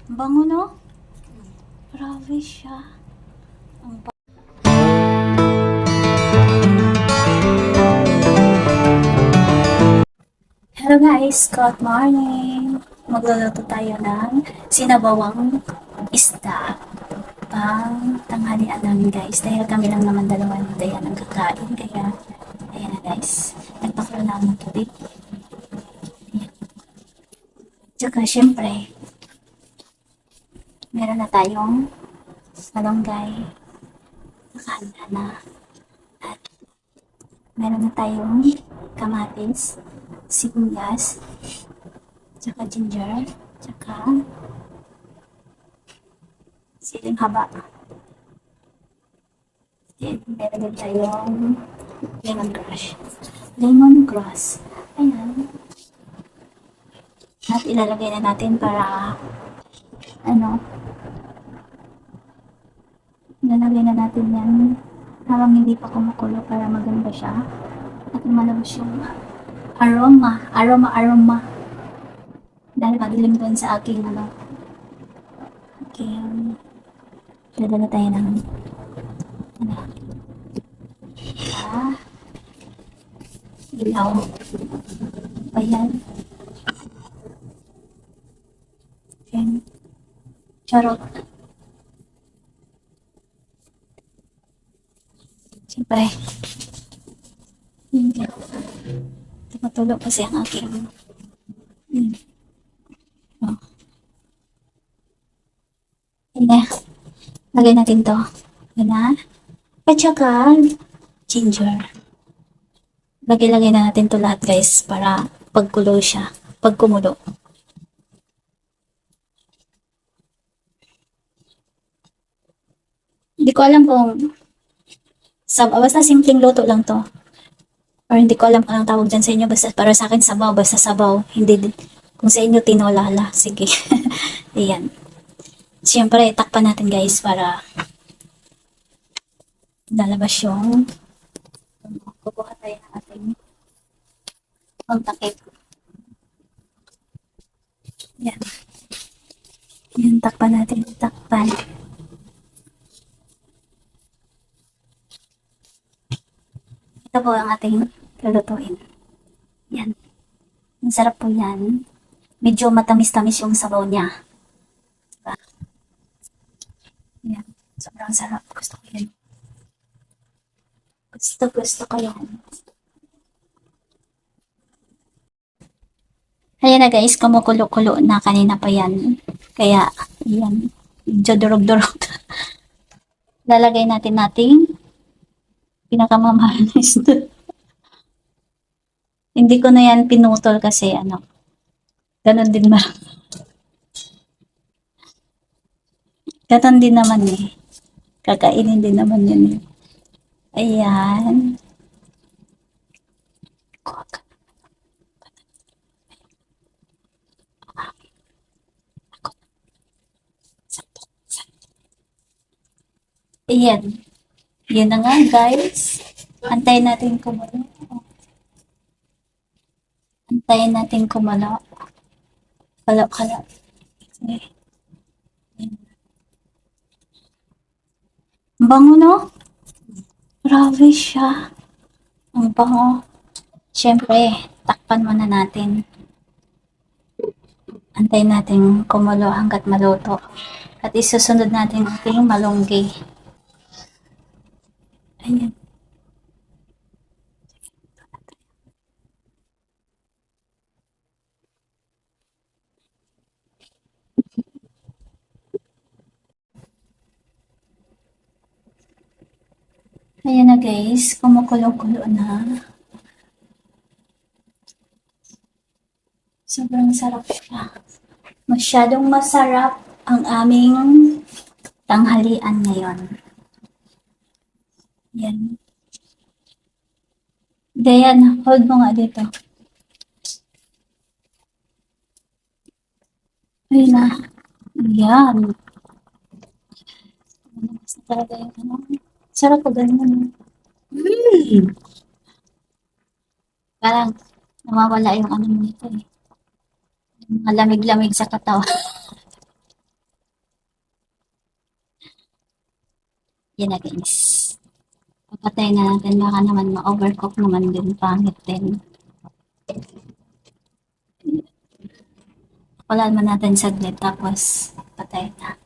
Bango, no? Grabe siya. Ang Hello guys, good morning. Magluluto tayo ng sinabawang isda pang tanghalian namin guys. Dahil kami lang naman dalawa ni Dayan ang kakain. Kaya, ayan na guys. Nagpakulo na ako ng tubig. Ayan. Tsaka syempre, meron na tayong malunggay. Nakahanda na. At meron na tayong kamatis, sibuyas, tsaka ginger, tsaka siling haba. Then, meron din tayong lemongrass. Lemongrass. Ayan. At ilalagay na natin para ilalagay na natin yan habang hindi pa kumukulo para maganda siya at lumalabas yung aroma dahil madilim doon sa aking dadala tayo ng ilaw pa yan. Yan. Charot. Siyempre, tumutulog kasi ang aking oh. Yan. Lagay natin to. Yan na. At saka, ginger. Lagay-lagay na natin to lahat guys para pagkulo siya. Pag kumulo. Hindi ko alam kung basta simpleng luto lang to. Or hindi ko alam kung anong tawag dyan sa inyo. Basta para sa akin sabaw. Basta sabaw. Hindi, kung sa inyo tinolala. Sige. Ayan. Siyempre, takpan natin guys para lalabas yung kukuha tayo ng ating pagtakip. Yan. Yan, takpan natin. Takpan. Ito po ang ating lulutuin. Yan. Ang sarap po yan. Medyo matamis-tamis yung sabaw niya. Diba? Yan. Sobrang sarap. Gusto ko yan. Gusto ko yan. Ayan na guys, kumukulo-kulo na kanina pa yan. Kaya, yan. Medyo durog-durog. Lalagay natin pinakamamahal na isda. Hindi ko na yan pinutol kasi ganun din ba? Ganun din naman eh. Kakainin din naman yan eh. Ayan. Ayan. Yan na nga guys. Antayin natin kumulo. Antayin natin kumulo. Kala. Okay. Bango, no? Grabe siya. Ang bango. Siyempre, takpan muna natin. Antayin natin kumulo hanggat maluto. At isusunod natin ating malunggay. Ayan. Ayan na guys, kumukulo-kulo na. Sobrang sarap siya. Masyadong masarap ang aming tanghalian ngayon. Yan. Dayan, hold mo nga dito. Ayun na. Yan. Talaga yung sarap ko ganun. Parang nawawala yung nito eh. Malamig-lamig sa katawan. Yan na guys. Papatay na natin. Baka naman ma-overcook naman din. Pangit din. Wala naman natin saglit. Tapos patay na.